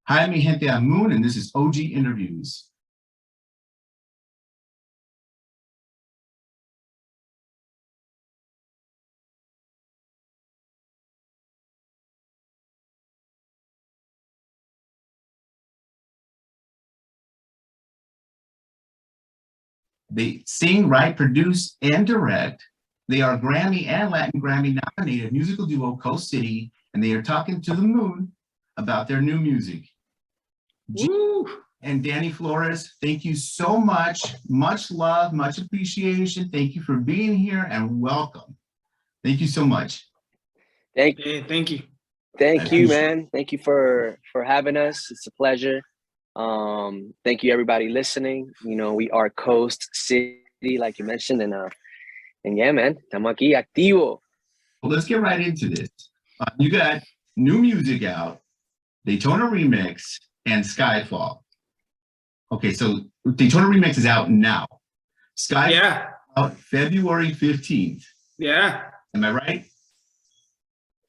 Hi, mi gente, I'm Moon, and this is OG Interviews. They sing, write, produce, and direct. They are Grammy and Latin Grammy nominated musical duo Coastcity, and they are talking to the moon about their new music. Woo! And Danny Flores, thank you so much. Much love, much appreciation. Thank you for being here and welcome. Thank you so much. Thank you. Thank you. Thank you, man. Thank you for having us. It's a pleasure. Thank you, everybody listening. You know, we are Coast City, like you mentioned, and yeah, man, estamos aquí activo. Well, let's get right into this. You got new music out, Daytona Remix and Skyfall. Okay, so Daytona Remix is out now. Skyfall out February 15th. Yeah. Am I right?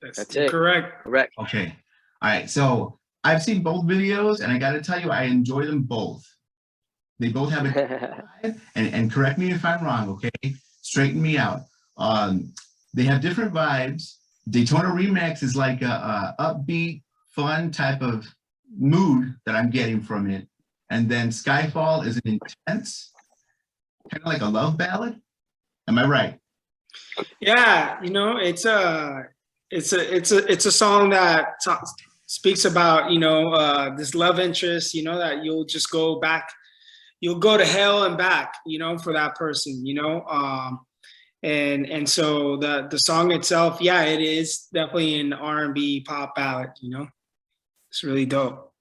That's it. Correct. Okay. All right. So I've seen both videos, and I got to tell you, I enjoy them both. They both have a vibe, and correct me if I'm wrong, okay? Straighten me out. They have different vibes. Daytona Remix is like a upbeat, fun type of mood that I'm getting from it. And then Skyfall is an intense, kind of like a love ballad. Am I right? Yeah, you know, it's a song that speaks about, you know, this love interest, you know, that you'll just go back, you'll go to hell and back, you know, for that person, you know. And so the song itself, yeah, it is definitely an R&B pop ballad, you know. It's really dope.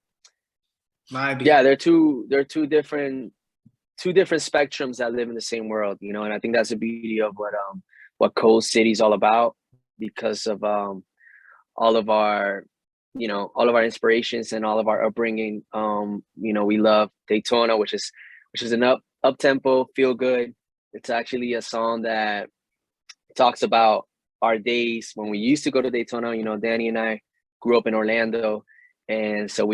Vibey. Yeah, they're two different spectrums that live in the same world, you know, and I think that's the beauty of what Coast City is all about, because of all of our inspirations and all of our upbringing. You know, we love Daytona, which is an up tempo, feel good. It's actually a song that talks about our days when we used to go to Daytona. You know, Danny and I grew up in Orlando, and so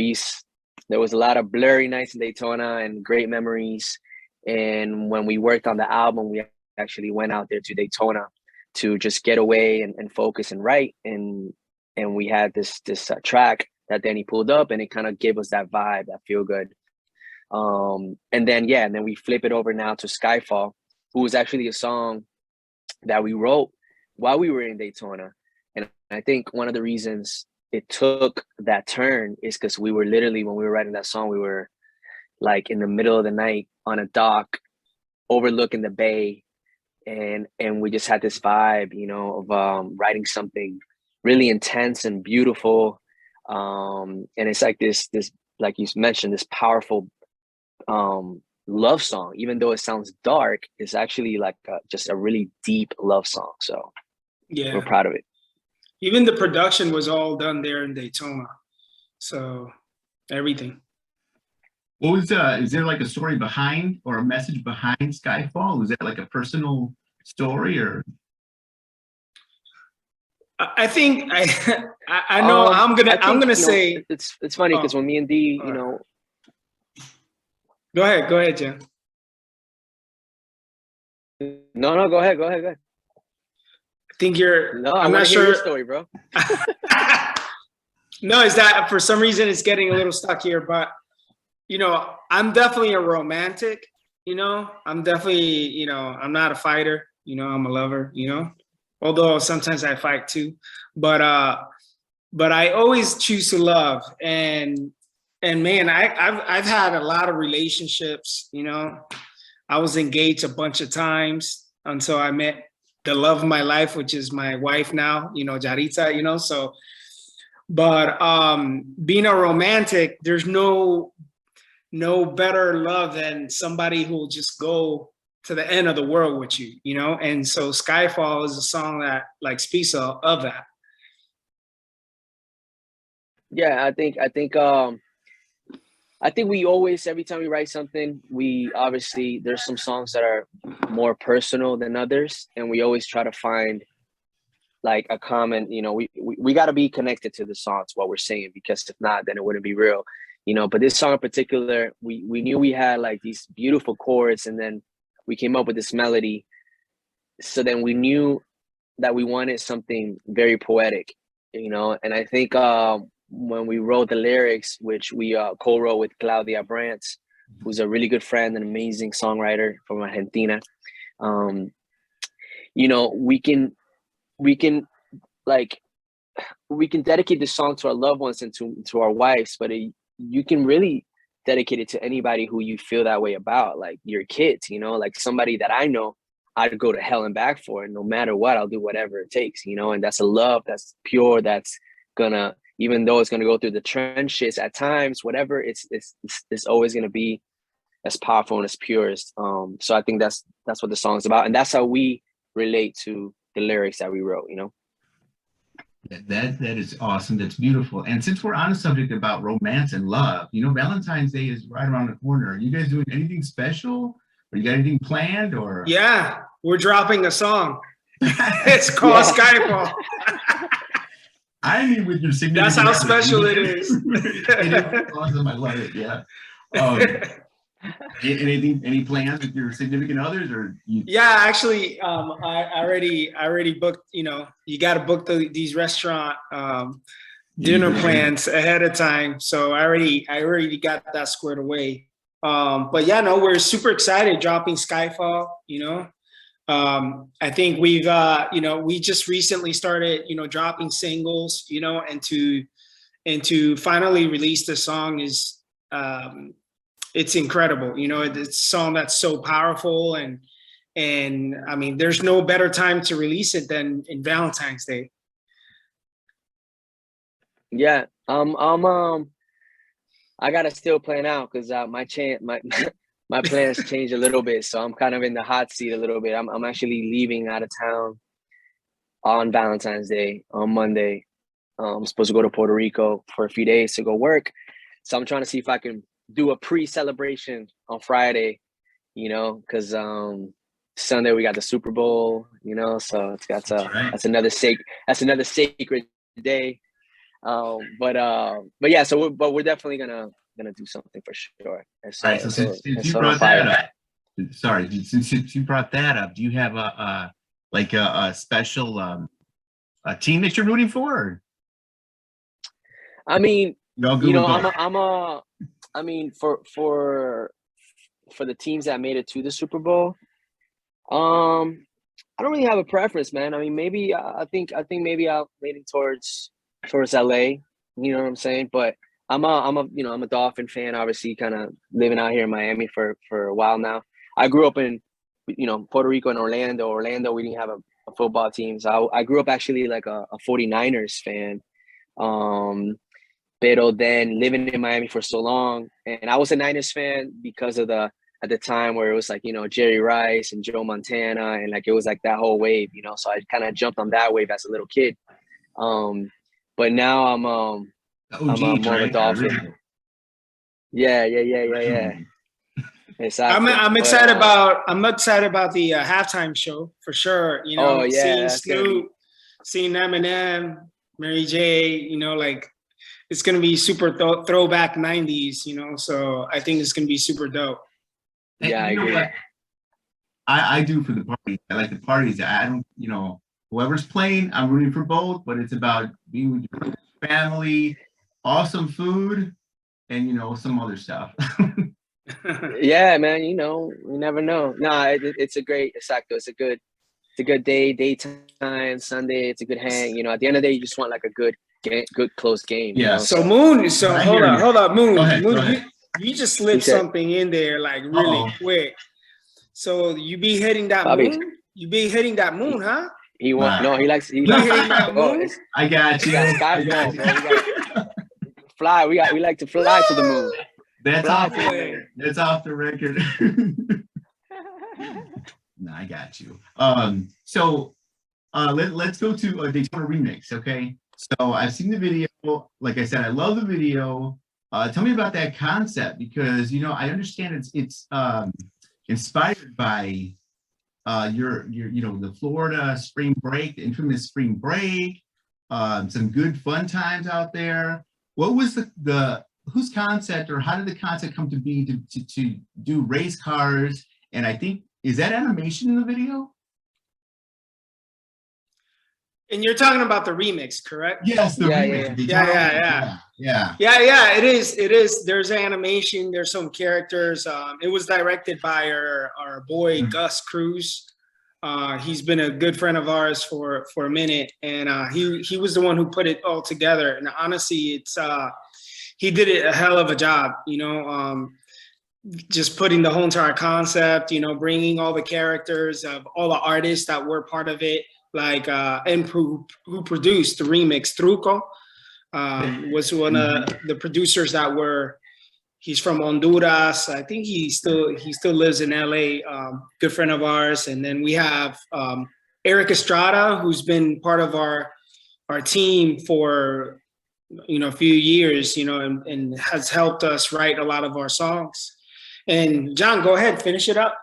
there was a lot of blurry nights in Daytona and great memories. And when we worked on the album, we actually went out there to Daytona to just get away and focus and write. And we had this track that Danny pulled up, and it kind of gave us that vibe, that feel good. And then we flip it over now to Skyfall, who was actually a song that we wrote while we were in Daytona. And I think one of the reasons it took that turn is because we were literally, when we were writing that song, we were like in the middle of the night on a dock overlooking the bay, and we just had this vibe, you know, of writing something really intense and beautiful. And it's like this like you mentioned, this powerful love song. Even though it sounds dark, it's actually like just a really deep love song. So yeah, we're proud of it. Even the production was all done there in Daytona. So everything. What was is there like a story behind or a message behind Skyfall? Was that like a personal story, or? I think I know. I'm gonna say it's funny because when me and D, you know. Go ahead, Jen. No, go ahead. I think you're. No, I'm not sure. Your story, bro. No, is that for some reason it's getting a little stuck here, but you know, I'm definitely a romantic. You know, I'm definitely, you know, I'm not a fighter. You know, I'm a lover. You know, although sometimes I fight too, but I always choose to love. And man, I've had a lot of relationships. You know, I was engaged a bunch of times until I met the love of my life, which is my wife now, you know, Jarita, you know, so, but being a romantic, there's no better love than somebody who will just go to the end of the world with you, you know? And so Skyfall is a song that like speaks of that. Yeah, I think we always, every time we write something, we obviously, there's some songs that are more personal than others, and we always try to find like a common, you know, we got to be connected to the songs, what we're saying, because if not, then it wouldn't be real, you know. But this song in particular, we knew we had like these beautiful chords, and then we came up with this melody. So then we knew that we wanted something very poetic, you know. And I think when we wrote the lyrics, which we co-wrote with Claudia Brandt, who's a really good friend, an amazing songwriter from Argentina, you know, we can dedicate this song to our loved ones and to our wives, but you can really dedicate it to anybody who you feel that way about, like your kids, you know, like somebody that I know I'd go to hell and back for, and no matter what, I'll do whatever it takes, you know. And that's a love that's pure, that's gonna, even though it's gonna go through the trenches at times, whatever, it's always gonna be as powerful and as pure as, so I think that's what the song's about, and that's how we relate to the lyrics that we wrote, you know. That is awesome. That's beautiful. And since we're on a subject about romance and love, you know, Valentine's Day is right around the corner. Are you guys doing anything special? Or you got anything planned? Or yeah, we're dropping a song. It's called Skyfall. I mean, with your significant. That's how special it is. It is awesome. I love it. Yeah. Any plans with your significant others, or you? Yeah, actually, I already booked. You know, you got to book these restaurant dinner plans ahead of time. So I already got that squared away. But yeah, no, we're super excited dropping Skyfall. You know, I think we've you know, we just recently started, you know, dropping singles. You know, and to finally release the song is. It's incredible, you know. It's a song that's so powerful, and I mean, there's no better time to release it than in Valentine's Day. Yeah, I gotta still plan out because my plans changed a little bit, so I'm kind of in the hot seat a little bit. I'm actually leaving out of town on Valentine's Day on Monday. I'm supposed to go to Puerto Rico for a few days to go work, so I'm trying to see if I can do a pre-celebration on Friday, you know, because Sunday we got the Super Bowl, you know, so that's another sacred day. But yeah, so we're definitely gonna do something for sure. So, all right, so since you brought that up, since you brought that up, do you have a special a team that you're rooting for? I mean, you know, I mean, for the teams that made it to the Super Bowl, I don't really have a preference, man. I mean, maybe I think maybe I'm leaning towards LA. You know what I'm saying? But I'm a Dolphin fan, obviously, kind of living out here in Miami for a while now. I grew up in, you know, Puerto Rico and Orlando. Orlando, we didn't have a football team, so I grew up actually like a 49ers fan. Pero then living in Miami for so long, and I was a Niners fan because of at the time where it was like, you know, Jerry Rice and Joe Montana, and like it was like that whole wave, you know. So I kind of jumped on that wave as a little kid. But now I'm more of a Dolphin. Yeah. Exactly. I'm excited about the halftime show for sure. You know, seeing Snoop, seeing Eminem, Mary J. You know, like. It's going to be super throwback 90s, you know, so I think it's going to be super dope. Yeah, I agree. I do for the parties. I like the parties. I don't, you know, whoever's playing, I'm rooting for both, but it's about being with your family, awesome food, and, you know, some other stuff. Yeah, man, you know, you never know. It's a good day, daytime, Sunday. It's a good hang. You know, at the end of the day, you just want like a good close game. Yeah. You know? So Moon. So hold on, Moon. Go ahead. You just slipped something in there like really quick. So you be hitting that moon? You be hitting that moon, huh? He wants. No, he likes. He hitting likes that moon. I got you. Skyfall, bro. Fly. We like to fly to the moon. That's off the record. No, I got you. So let's go to a Daytona remix, okay? So I've seen the video. Like I said, I love the video. Tell me about that concept, because, you know, I understand it's inspired by you know, the Florida spring break, the infamous spring break, some good fun times out there. What was the whose concept, or how did the concept come to be to do race cars? And I think, is that animation in the video? And you're talking about the remix, correct? Yes, the remix. Yeah. It is. There's animation. There's some characters. It was directed by our boy Gus Cruz. He's been a good friend of ours for a minute, and he was the one who put it all together. And honestly, he did it a hell of a job. You know, just putting the whole entire concept. You know, bringing all the characters of all the artists that were part of it. Like and who produced the remix, Truco, was one of the producers that were. He's from Honduras. I think he still lives in LA. Good friend of ours. And then we have Eric Estrada, who's been part of our team for a few years, and has helped us write a lot of our songs. And John, go ahead, finish it up.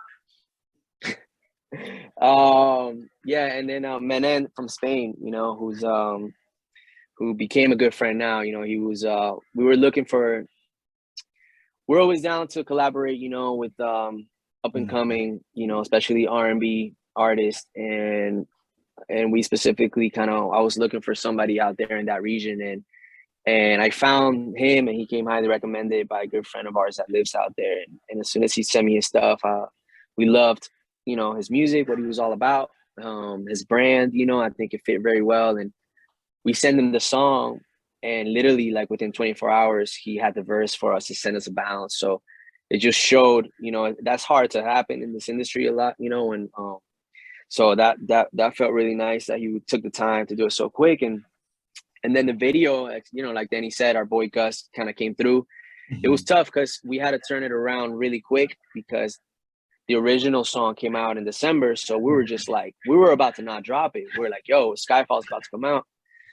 Yeah, and then Menen from Spain, who became a good friend now. He was we're always down to collaborate, with up and coming, especially R&B artists, and we specifically I was looking for somebody out there in that region, and I found him, and he came highly recommended by a good friend of ours that lives out there. And as soon as he sent me his stuff, we loved his music, what he was all about, his brand, I think it fit very well. And we sent him the song, and literally like within 24 hours, he had the verse for us to send us a bounce. So it just showed, that's hard to happen in this industry a lot, and so that felt really nice that he took the time to do it so quick. And then the video, like Danny said, our boy Gus kind of came through. Mm-hmm. It was tough because we had to turn it around really quick because the original song came out in December. So we were just like, we were about to not drop it. We were like, yo, Skyfall's about to come out.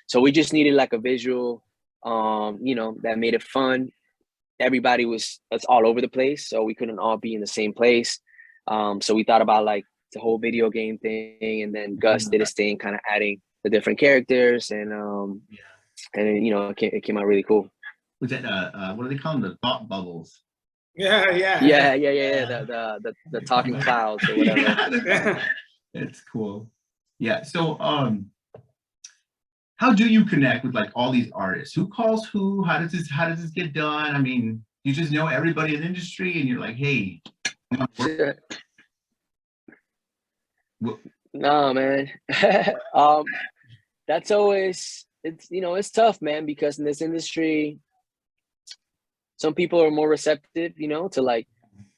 So we just needed like a visual, that made it fun. Everybody it's all over the place. So we couldn't all be in the same place. So we thought about like the whole video game thing. And then Gus did his thing, kind of adding the different characters. And it came out really cool. Was that, what do they call them? The thought bubbles. Yeah. The talking clouds or whatever. Yeah, it's cool. Yeah. So, how do you connect with like all these artists? Who calls who? How does this get done? I mean, you just know everybody in the industry, and you're like, hey. No, man. That's always it's tough, man, because in this industry, some people are more receptive, to like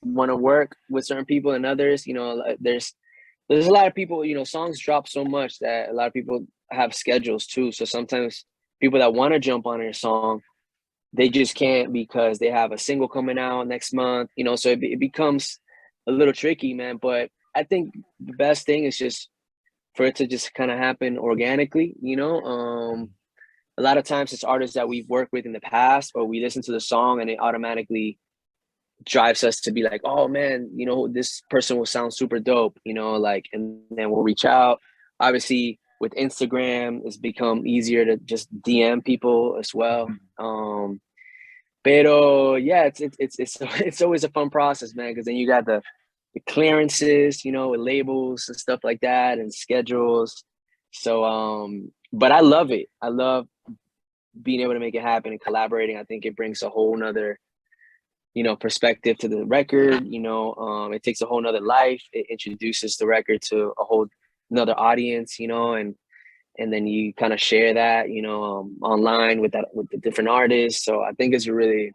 want to work with certain people than others. There's a lot of people, songs drop so much that a lot of people have schedules too. So sometimes people that want to jump on your song, they just can't because they have a single coming out next month, so it becomes a little tricky, man. But I think the best thing is just for it to just kind of happen organically, A lot of times it's artists that we've worked with in the past, or we listen to the song and it automatically drives us to be like, oh man, this person will sound super dope, and then we'll reach out. Obviously with Instagram, it's become easier to just DM people as well. Pero yeah, it's always a fun process, man, because then you got the clearances, with labels and stuff like that and schedules. So, but I love it. I love being able to make it happen and collaborating. I think it brings a whole nother, perspective to the record. It takes a whole nother life. It introduces the record to a whole another audience, and then you kind of share that, online with the different artists. So I think it's a really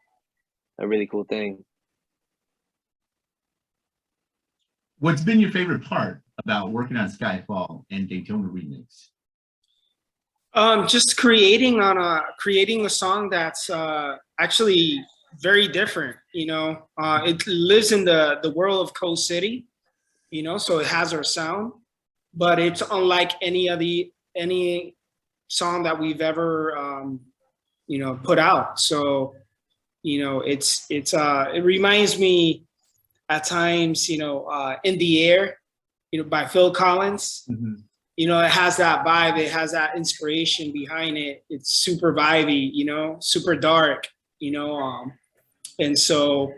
cool thing. What's been your favorite part about working on Skyfall and Daytona Remix? Just creating a song that's actually very different. It lives in the world of Coast City, so it has our sound, but it's unlike any song that we've ever put out. So it reminds me at times, In the Air by Phil Collins. Mm-hmm. It has that vibe. It has that inspiration behind it. It's super vibey, super dark, and so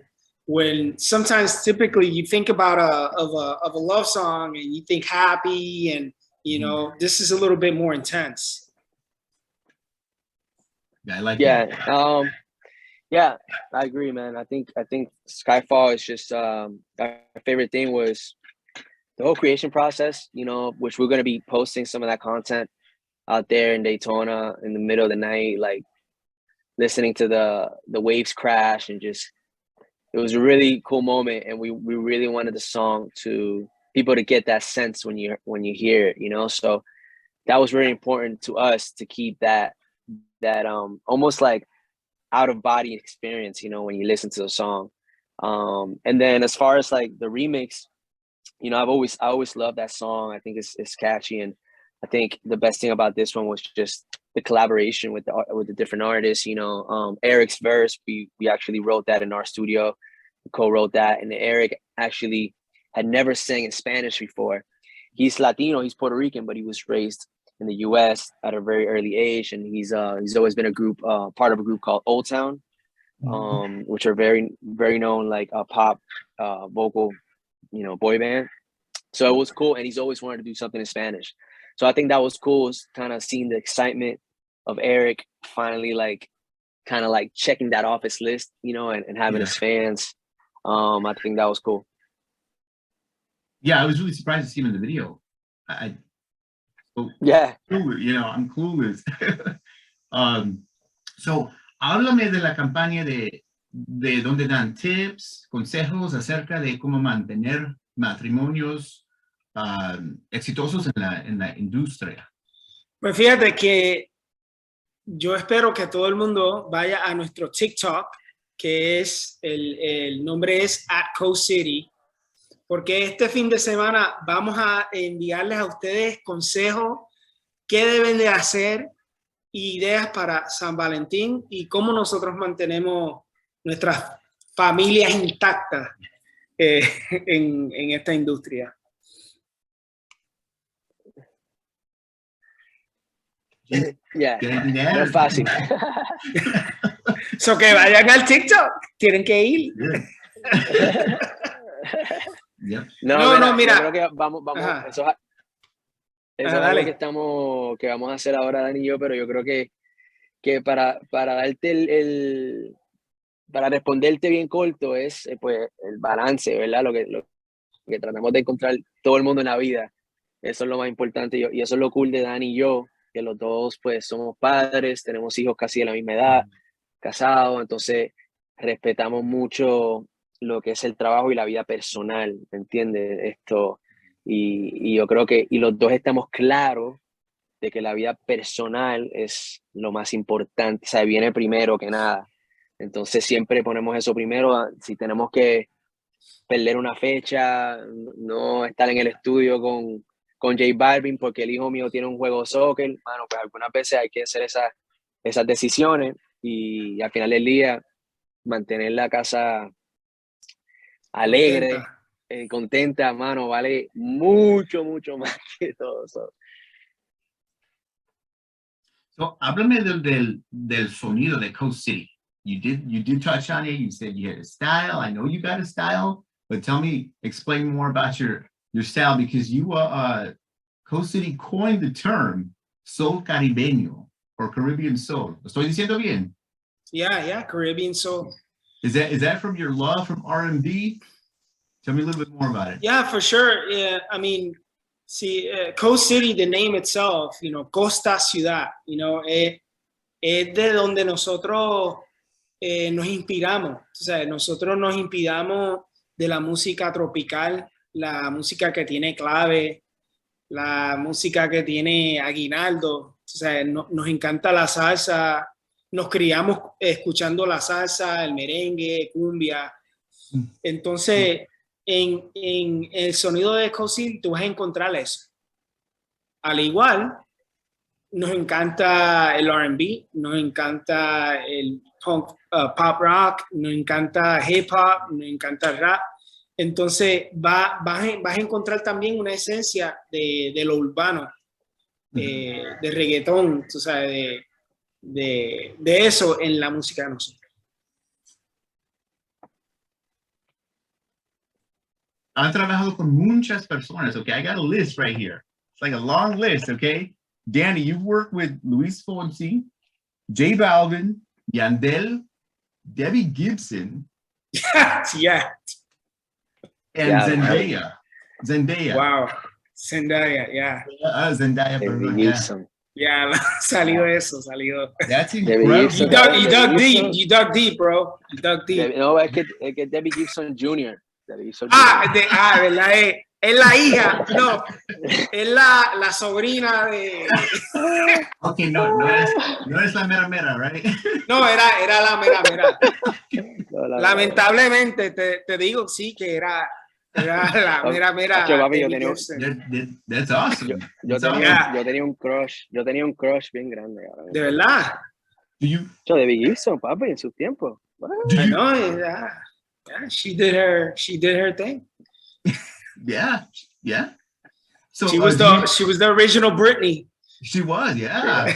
when sometimes typically you think about a love song and you think happy and, this is a little bit more intense. Yeah, I like Yeah. that. Yeah, I agree, man. I think Skyfall is just our favorite thing was the whole creation process, which we're going to be posting some of that content out there in Daytona in the middle of the night, like listening to the waves crash, and just, it was a really cool moment. And we really wanted the song to people to get that sense when you hear it, so that was very important to us to keep that almost like out of body experience, when you listen to the song. And then as far as like the remix, I always loved that song. I think it's catchy, and I think the best thing about this one was just the collaboration with the different artists. Eric's verse, we actually wrote that in our studio, co-wrote that, and Eric actually had never sang in Spanish before. He's Latino, he's Puerto Rican, but he was raised in the U.S. at a very early age, and he's always been part of a group called Old Town, which are very very known, like a pop vocal boy band. So it was cool, and he's always wanted to do something in Spanish. So I think that was cool, was kind of seeing the excitement of Eric finally kind of checking that off his list, and having his fans. I think that was cool. Yeah, I was really surprised to see him in the video. Yeah. I'm clueless. So háblame de la campaña de donde dan tips, consejos acerca de cómo mantener matrimonios exitosos en la industria. Pues fíjate que yo espero que todo el mundo vaya a nuestro TikTok, que es el nombre es @Coastcity, porque este fin de semana vamos a enviarles a ustedes consejos, qué deben de hacer, ideas para San Valentín y cómo nosotros mantenemos nuestras familias intactas en esta industria. Yeah, no es fácil. So que vayan al TikTok, tienen que ir. Yep. No, mira. Yo creo que vamos, eso es algo que vamos a hacer ahora, Dani y yo, pero yo creo que para darte para responderte bien corto es pues el balance, ¿verdad? Lo que tratamos de encontrar todo el mundo en la vida. Eso es lo más importante, y eso es lo cool de Dani y yo, que los dos pues somos padres, tenemos hijos casi de la misma edad, casados, entonces respetamos mucho lo que es el trabajo y la vida personal, ¿me entiendes? Y yo creo que los dos estamos claros de que la vida personal es lo más importante, o sea, viene primero que nada. Entonces siempre ponemos eso primero. Si tenemos que perder una fecha, no estar en el estudio con J Balvin porque el hijo mío tiene un juego de soccer, bueno, pues algunas veces hay que hacer esas decisiones, y al final del día mantener la casa alegre, contenta, mano, vale mucho, mucho más que todo eso. So, háblame del sonido de Coastcity. You did touch on it. You said you had a style. I know you got a style, but explain more about your style, because you Coastcity coined the term soul caribeño, or Caribbean soul. ¿Lo estoy diciendo bien? Yeah, Caribbean soul. Is that from your love from R&B? Tell me a little bit more about it. Yeah, for sure. Yeah, I mean, Coastcity, the name itself, Costa Ciudad, es de donde nosotros nos inspiramos. O sea, nosotros nos inspiramos de la música tropical, la música que tiene clave, la música que tiene aguinaldo. O sea, nos encanta la salsa, nos criamos escuchando la salsa, el merengue, cumbia. Entonces, en el sonido de Coastcity tú vas a encontrar eso. Al igual, nos encanta el R&B, nos encanta el pop rock, nos encanta hip hop, nos encanta el rap. Entonces vas a encontrar también una esencia de lo urbano, de reggaetón, tú sabes, de eso en la música de nosotros. Han trabajado con muchas personas, okay? I got a list right here. It's like a long list, okay? Danny, you've worked with Luis Fonsi, J Balvin, Yandel, Debbie Gibson, Yeah. and Yeah, Zendaya. Wow. Zendaya, yeah. Zendaya, Debbie perdón, yeah. Gibson. Yeah, salió eso, salió. That's Debbie incredible. Gibson. You dug deep, bro. You dug deep. No, es que Debbie Gibson Jr. Debbie Gibson ¿Verdad? Es la hija, no, es la sobrina de... Okay, no es la mera mera, right? No, era la mera. No, Lamentablemente, te digo, sí, que era la mera. Pacho, papi, Debbie Gibson. That's awesome. Yo tenía un crush bien grande. De verdad. Yo, Debbie Gibson, papi, en su tiempo. I know, yeah, she did her thing. Yeah. So She was the original Britney. She was, yeah.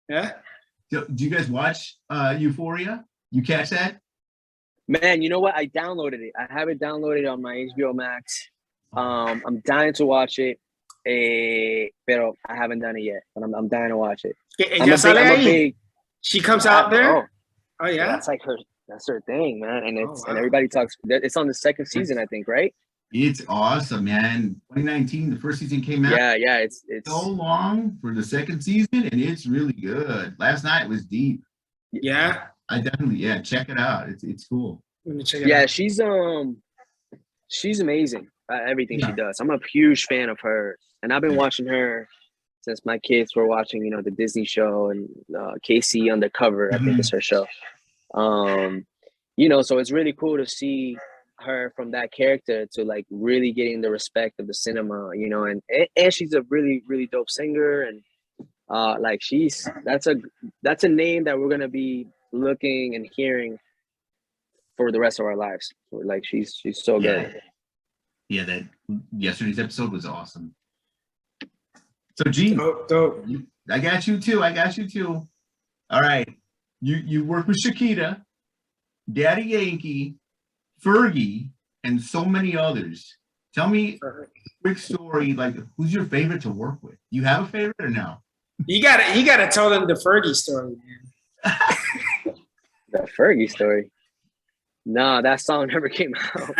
Yeah. Do you guys watch Euphoria? You catch that? Man, you know what? I downloaded it. I have it downloaded on my HBO Max. I'm dying to watch it, pero I haven't done it yet. But I'm dying to watch it. Ella sale ahí. She comes out there. Oh yeah. That's her thing, man. And and everybody talks. It's on the second season, I think, right? It's awesome, man. 2019, the first season came out. Yeah. It's so long for the second season, and it's really good. Last night was deep. Yeah. I definitely check it out. It's cool. Let me check it out. She's amazing at everything she does. I'm a huge fan of her, and I've been watching her since my kids were watching, the Disney show and KC Undercover. I think is her show. So it's really cool to see her from that character to like really getting the respect of the cinema, and she's a really, really dope singer, and that's a name that we're gonna be looking and hearing for the rest of our lives. Like she's so good. Yeah, that yesterday's episode was awesome. So Jean, dope. I got you too. All right, you work with Shakira, Daddy Yankee, Fergie, and so many others. Tell me a quick story, like who's your favorite to work with? You have a favorite or no? You gotta tell them the Fergie story, man. The Fergie story. No, that song never came out.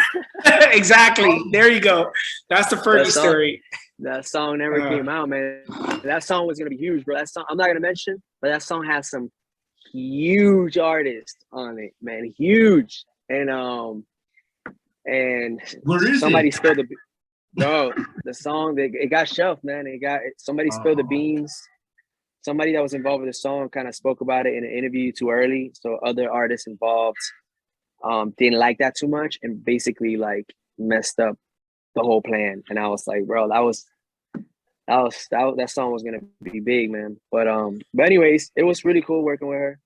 Exactly. There you go. That's the Fergie story. That song never came out, man. That song was gonna be huge, bro. That song I'm not gonna mention, but that song has some huge artists on it, man. Huge. And somebody spilled the song, it got shelved, man. Somebody spilled the beans. Somebody that was involved with the song kind of spoke about it in an interview too early, so other artists involved didn't like that too much and basically like messed up the whole plan. And I was like, bro, that song was gonna be big, man. But anyways, it was really cool working with her.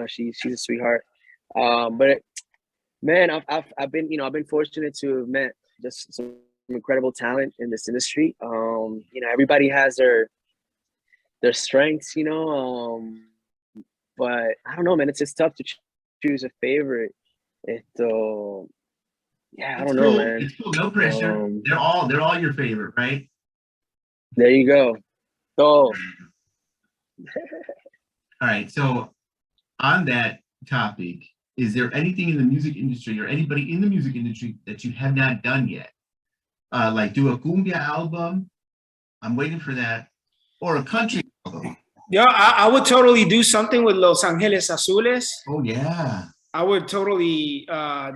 She's a sweetheart. But man, I've been fortunate to have met just some incredible talent in this industry. Everybody has their strengths, but I don't know, man. It's just tough to choose a favorite. I don't know, man. It's cool. No pressure. They're all your favorite, right? There you go. So, all right. So, on that topic, is there anything in the music industry or anybody in the music industry that you have not done yet? Like do a cumbia album? I'm waiting for that. Or a country album? Yeah, I would totally do something with Los Angeles Azules. Oh, yeah. I would totally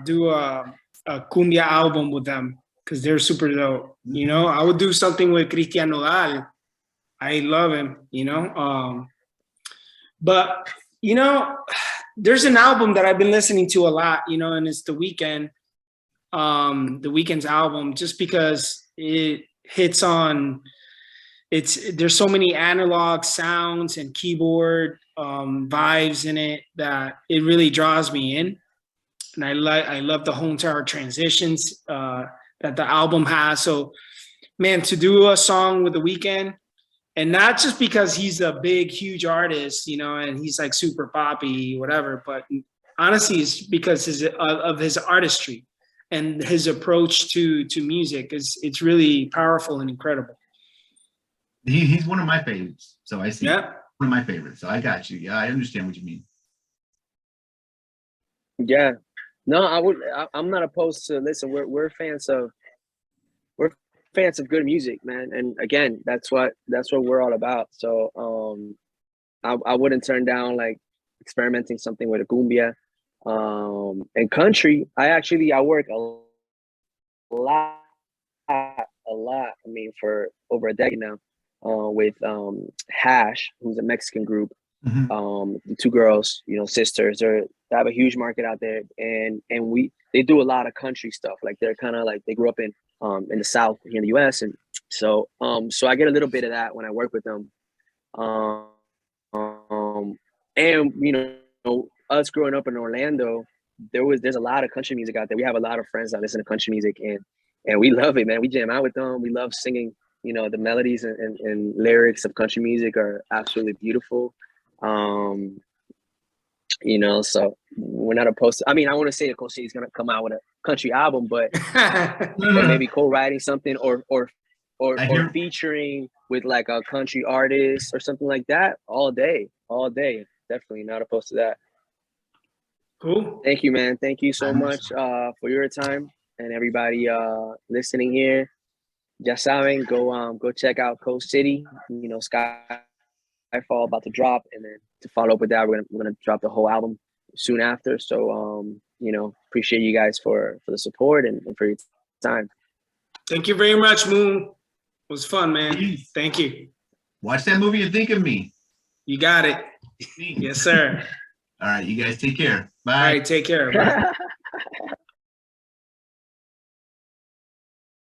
do a cumbia album with them because they're super dope. I would do something with Cristian Nodal. I love him, but, there's an album that I've been listening to a lot, and it's The Weeknd. The Weeknd's album, just because it hits on, there's so many analog sounds and keyboard vibes in it that it really draws me in. and I love the whole entire transitions that the album has. So, man, to do a song with The Weeknd, and not just because he's a big, huge artist, you know, and he's like super poppy, whatever, but honestly, it's because of his artistry and his approach to music. It's really powerful and incredible. He's one of my favorites. So I see. Yeah. One of my favorites. So I got you. Yeah, I understand what you mean. Yeah. No, I'm not opposed to listen. We're fans of good music, man. And again, that's what we're all about. So I wouldn't turn down like experimenting something with a cumbia. And country, I work a lot. I mean, for over a decade now, with Hash, who's a Mexican group. The two girls, you know, sisters. They have a huge market out there, and they do a lot of country stuff. Like they're kind of like they grew up in the South here in the U.S. and so I get a little bit of that when I work with them. And you know, us growing up in Orlando, there's a lot of country music out there. We have a lot of friends that listen to country music, and we love it, man. We jam out with them. We love singing. You know, the melodies and lyrics of country music are absolutely beautiful. You know, so we're not opposed to. I mean, I want to say that Coastcity is gonna come out with a country album, but maybe co-writing something or featuring with like a country artist or something like that. All day. Definitely not opposed to that. Cool. Thank you, man. Thank you so much for your time, and everybody listening here. Ya saben, go check out Coastcity. You know, Skyfall about to drop, and then to follow up with that, we're gonna drop the whole album soon after. So you know, appreciate you guys for the support and for your time. Thank you very much, Moon. It was fun, man. Peace. Thank you. Watch that movie and think of me. You got it. Yes, sir. All right, you guys take care. Bye. All right, take care. Bye.